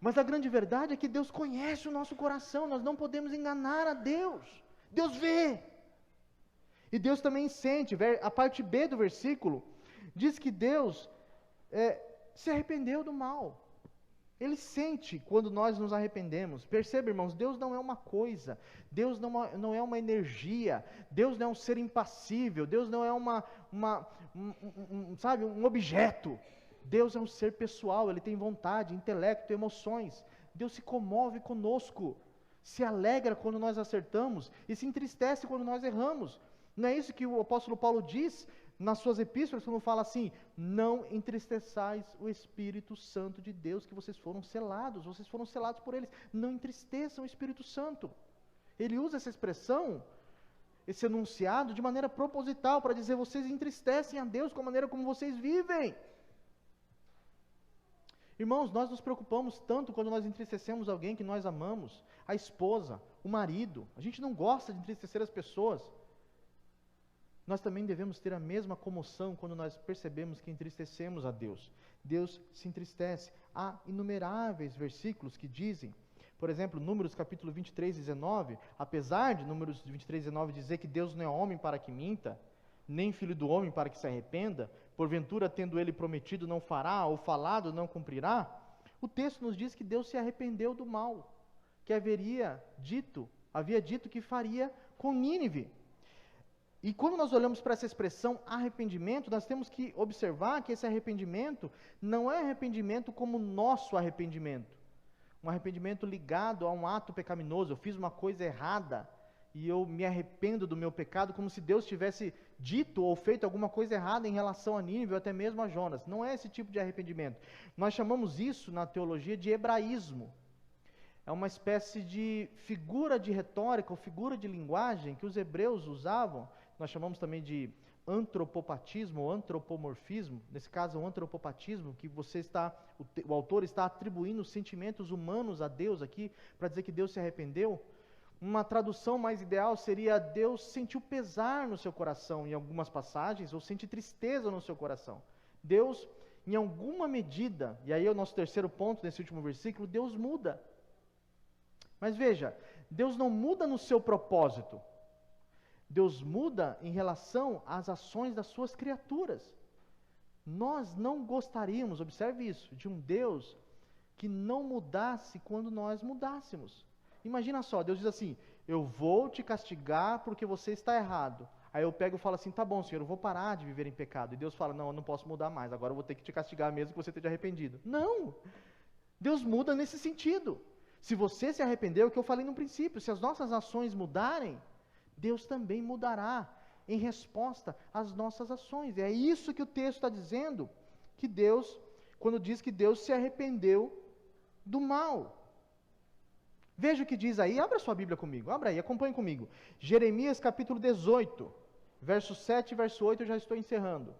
Mas a grande verdade é que Deus conhece o nosso coração, nós não podemos enganar a Deus. Deus vê. E Deus também sente. A parte B do versículo diz que Deus se arrependeu do mal. Ele sente quando nós nos arrependemos. Perceba, irmãos, Deus não é uma coisa, Deus não é uma energia, Deus não é um ser impassível, Deus não é um objeto. Deus é um ser pessoal, Ele tem vontade, intelecto, emoções. Deus se comove conosco, se alegra quando nós acertamos e se entristece quando nós erramos. Não é isso que o apóstolo Paulo diz nas suas epístolas, quando fala assim: não entristeçais o Espírito Santo de Deus, que vocês foram selados por eles. Não entristeçam o Espírito Santo. Ele usa essa expressão, esse enunciado, de maneira proposital, para dizer: vocês entristecem a Deus com a maneira como vocês vivem. Irmãos, nós nos preocupamos tanto quando nós entristecemos alguém que nós amamos, a esposa, o marido. A gente não gosta de entristecer as pessoas. Nós também devemos ter a mesma comoção quando nós percebemos que entristecemos a Deus. Deus se entristece. Há inumeráveis versículos que dizem, por exemplo, Números capítulo 23, 19, apesar de Números 23, 19 dizer que Deus não é homem para que minta, nem filho do homem para que se arrependa, porventura tendo ele prometido não fará, ou falado não cumprirá, o texto nos diz que Deus se arrependeu do mal, que havia dito que faria com Nínive. E quando nós olhamos para essa expressão arrependimento, nós temos que observar que esse arrependimento não é arrependimento como nosso arrependimento, um arrependimento ligado a um ato pecaminoso. Eu fiz uma coisa errada e eu me arrependo do meu pecado, como se Deus tivesse dito ou feito alguma coisa errada em relação a Nínive ou até mesmo a Jonas. Não é esse tipo de arrependimento. Nós chamamos isso na teologia de hebraísmo. É uma espécie de figura de retórica ou figura de linguagem que os hebreus usavam. Nós chamamos também de antropopatismo ou antropomorfismo. Nesse caso, o antropopatismo, que o autor está atribuindo sentimentos humanos a Deus aqui, para dizer que Deus se arrependeu. Uma tradução mais ideal seria: Deus sentiu pesar no seu coração em algumas passagens, ou sente tristeza no seu coração. Deus, em alguma medida, e aí é o nosso terceiro ponto nesse último versículo, Deus muda. Mas veja, Deus não muda no seu propósito. Deus muda em relação às ações das suas criaturas. Nós não gostaríamos, observe isso, de um Deus que não mudasse quando nós mudássemos. Imagina só, Deus diz assim: eu vou te castigar porque você está errado. Aí eu pego e falo assim: tá bom, Senhor, eu vou parar de viver em pecado. E Deus fala: não, eu não posso mudar mais, agora eu vou ter que te castigar mesmo que você esteja arrependido. Não! Deus muda nesse sentido. Se você se arrependeu, é o que eu falei no princípio, se as nossas ações mudarem, Deus também mudará em resposta às nossas ações. E é isso que o texto está dizendo, que Deus, quando diz que Deus se arrependeu do mal. Veja o que diz aí, abra sua Bíblia comigo, abra aí, acompanhe comigo. Jeremias capítulo 18, verso 7 e verso 8, eu já estou encerrando.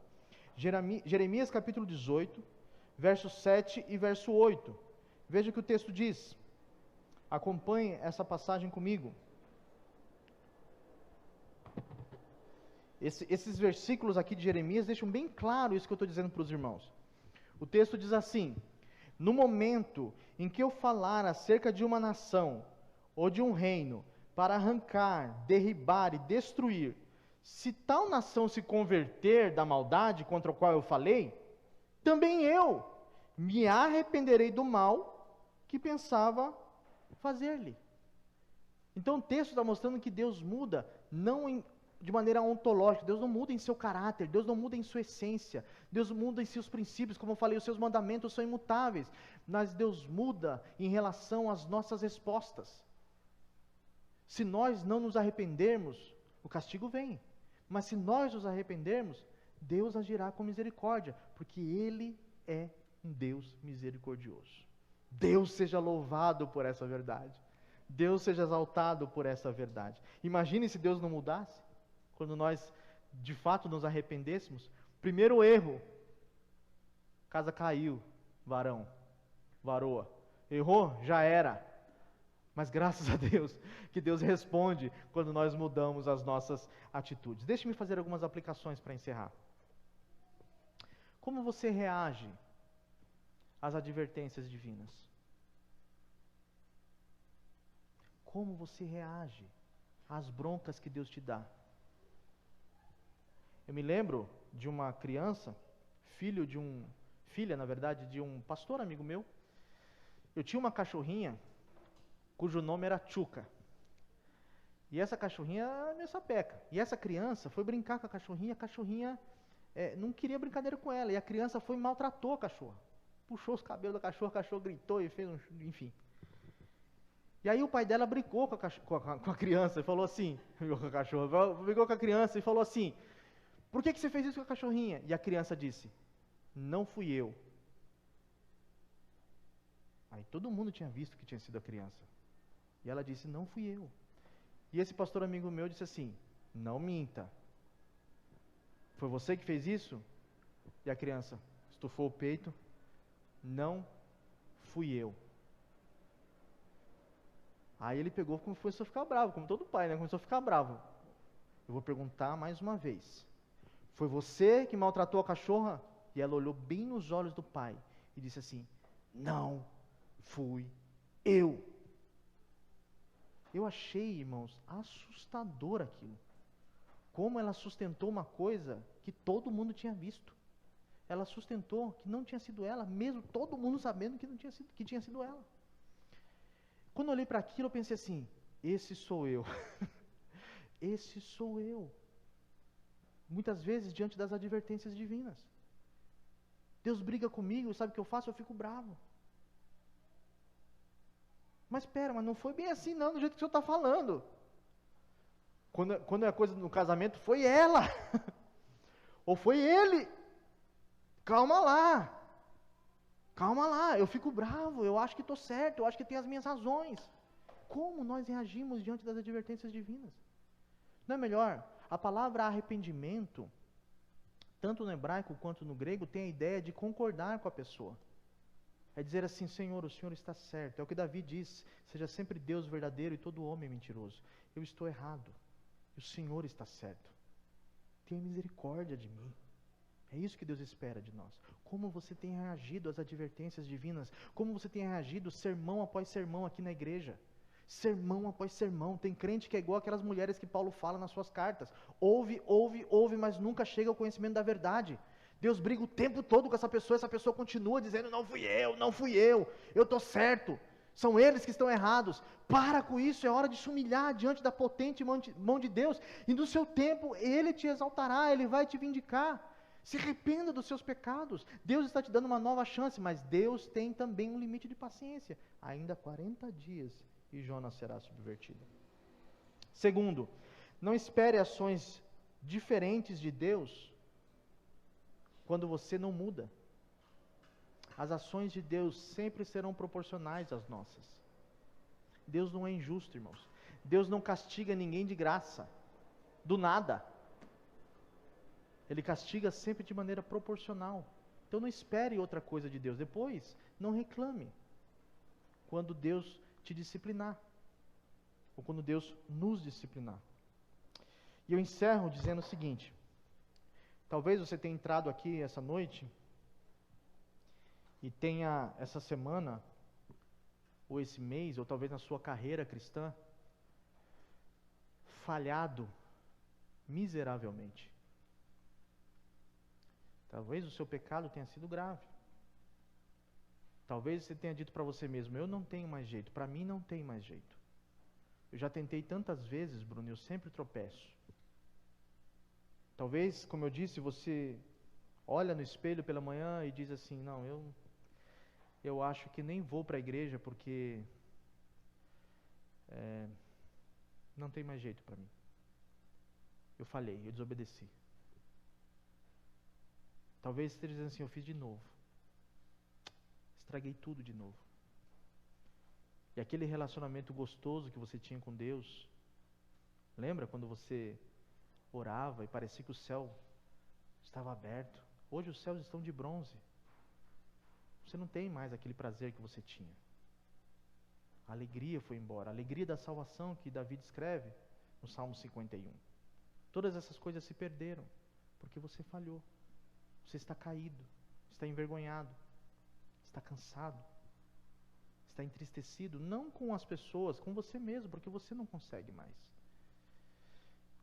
Jeremias capítulo 18, verso 7 e verso 8. Veja o que o texto diz. Acompanhe essa passagem comigo. Esses versículos aqui de Jeremias deixam bem claro isso que eu estou dizendo para os irmãos. O texto diz assim: no momento em que eu falar acerca de uma nação ou de um reino para arrancar, derribar e destruir, se tal nação se converter da maldade contra a qual eu falei, também eu me arrependerei do mal que pensava fazer-lhe. Então o texto está mostrando que Deus muda de maneira ontológica. Deus não muda em seu caráter, Deus não muda em sua essência, Deus muda em seus princípios, como eu falei, os seus mandamentos são imutáveis, mas Deus muda em relação às nossas respostas. Se nós não nos arrependermos, o castigo vem, mas se nós nos arrependermos, Deus agirá com misericórdia, porque Ele é um Deus misericordioso. Deus seja louvado por essa verdade, Deus seja exaltado por essa verdade. Imagine se Deus não mudasse, quando nós de fato nos arrependêssemos. Primeiro erro, casa caiu, varão, varoa, errou, já era. Mas graças a Deus, que Deus responde quando nós mudamos as nossas atitudes. Deixe-me fazer algumas aplicações para encerrar. Como você reage às advertências divinas? Como você reage às broncas que Deus te dá? Eu me lembro de uma criança, filha, na verdade, de um pastor amigo meu. Eu tinha uma cachorrinha cujo nome era Tchuca. E essa cachorrinha era minha sapeca. E essa criança foi brincar com a cachorrinha não queria brincadeira com ela. E a criança foi e maltratou a cachorra. Puxou os cabelos da cachorra, a cachorra gritou e fez enfim. E aí o pai dela brigou com a criança e falou assim, brigou com a criança e falou assim: por que você fez isso com a cachorrinha? E a criança disse: não fui eu. Aí todo mundo tinha visto que tinha sido a criança. E ela disse: não fui eu. E esse pastor amigo meu disse assim: não minta. Foi você que fez isso? E a criança estufou o peito: não fui eu. Aí ele pegou, começou a ficar bravo, como todo pai, né? Começou a ficar bravo. Eu vou perguntar mais uma vez: foi você que maltratou a cachorra? E ela olhou bem nos olhos do pai e disse assim: não fui eu. Eu achei, irmãos, assustador aquilo. Como ela sustentou uma coisa que todo mundo tinha visto. Ela sustentou que não tinha sido ela, mesmo todo mundo sabendo que tinha sido ela. Quando eu olhei para aquilo, eu pensei assim: esse sou eu. Esse sou eu. Muitas vezes, diante das advertências divinas. Deus briga comigo, sabe o que eu faço? Eu fico bravo. Mas espera, mas não foi bem assim não, do jeito que o senhor está falando. Quando é coisa no casamento, foi ela. Ou foi ele. Calma lá. Calma lá, eu fico bravo, eu acho que estou certo, eu acho que tenho as minhas razões. Como nós reagimos diante das advertências divinas? Não é melhor? A palavra arrependimento, tanto no hebraico quanto no grego, tem a ideia de concordar com a pessoa. É dizer assim: Senhor, o Senhor está certo. É o que Davi diz: seja sempre Deus verdadeiro e todo homem mentiroso. Eu estou errado, e o Senhor está certo. Tenha misericórdia de mim. É isso que Deus espera de nós. Como você tem reagido às advertências divinas? Como você tem reagido sermão após sermão aqui na igreja? Sermão após sermão. Tem crente que é igual aquelas mulheres que Paulo fala nas suas cartas. Ouve, mas nunca chega ao conhecimento da verdade. Deus briga o tempo todo com essa pessoa continua dizendo, não fui eu estou certo. São eles que estão errados. Para com isso, é hora de se humilhar diante da potente mão de Deus. E no seu tempo, Ele te exaltará, Ele vai te vindicar. Se arrependa dos seus pecados. Deus está te dando uma nova chance, mas Deus tem também um limite de paciência. Ainda 40 dias e Jonas será subvertido. Segundo, não espere ações diferentes de Deus quando você não muda. As ações de Deus sempre serão proporcionais às nossas. Deus não é injusto, irmãos. Deus não castiga ninguém de graça, do nada. Ele castiga sempre de maneira proporcional. Então não espere outra coisa de Deus. Depois, não reclame quando Deus te disciplinar, ou quando Deus nos disciplinar. E eu encerro dizendo o seguinte: talvez você tenha entrado aqui essa noite e tenha essa semana, ou esse mês, ou talvez na sua carreira cristã, falhado miseravelmente. Talvez o seu pecado tenha sido grave. Talvez você tenha dito para você mesmo, eu não tenho mais jeito, para mim não tem mais jeito. Eu já tentei tantas vezes, Bruno, eu sempre tropeço. Talvez, como eu disse, você olha no espelho pela manhã e diz assim, não, eu acho que nem vou para a igreja porque não tem mais jeito para mim. Eu falhei, eu desobedeci. Talvez esteja dizendo assim, eu fiz de novo. Estraguei tudo de novo. E aquele relacionamento gostoso que você tinha com Deus, lembra quando você orava e parecia que o céu estava aberto? Hoje os céus estão de bronze. Você não tem mais aquele prazer que você tinha. A alegria foi embora. A alegria da salvação que Davi descreve no Salmo 51. Todas essas coisas se perderam porque você falhou. Você está caído, está envergonhado, está cansado, está entristecido, não com as pessoas, com você mesmo, porque você não consegue mais.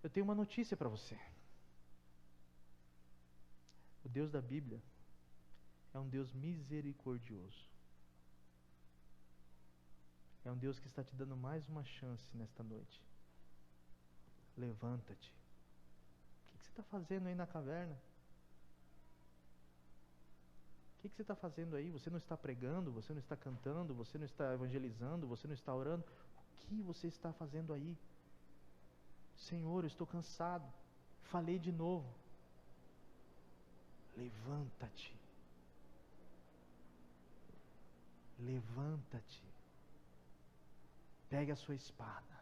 Eu tenho uma notícia para você. O Deus da Bíblia é um Deus misericordioso. É um Deus que está te dando mais uma chance nesta noite. Levanta-te. O que você está fazendo aí na caverna? O que você está fazendo aí? Você não está pregando, você não está cantando, você não está evangelizando, você não está orando. O que você está fazendo aí? Senhor, eu estou cansado. Falei de novo. Levanta-te. Levanta-te. Pegue a sua espada.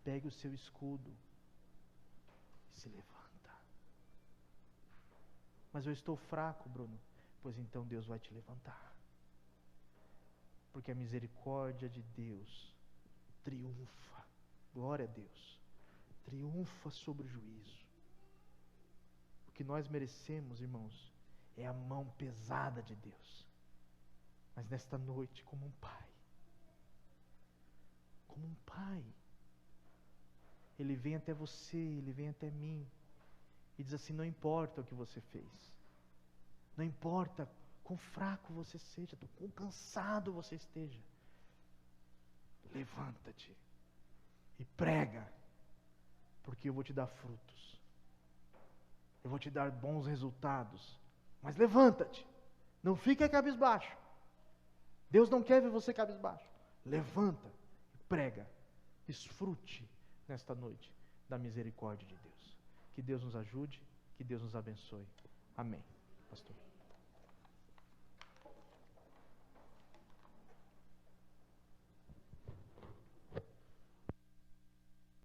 Pegue o seu escudo. E se levanta. Mas eu estou fraco, Bruno. Pois então Deus vai te levantar. Porque a misericórdia de Deus triunfa. Glória a Deus. Triunfa sobre o juízo. O que nós merecemos, irmãos, é a mão pesada de Deus. Mas nesta noite, como um pai, Ele vem até você, Ele vem até mim, e diz assim, não importa o que você fez, não importa quão fraco você seja, quão cansado você esteja, levanta-te e prega, porque eu vou te dar frutos, eu vou te dar bons resultados, mas levanta-te, não fique cabisbaixo. Deus não quer ver você cabisbaixo. Levanta e prega. Desfrute nesta noite da misericórdia de Deus. Que Deus nos ajude, que Deus nos abençoe. Amém. Pastor.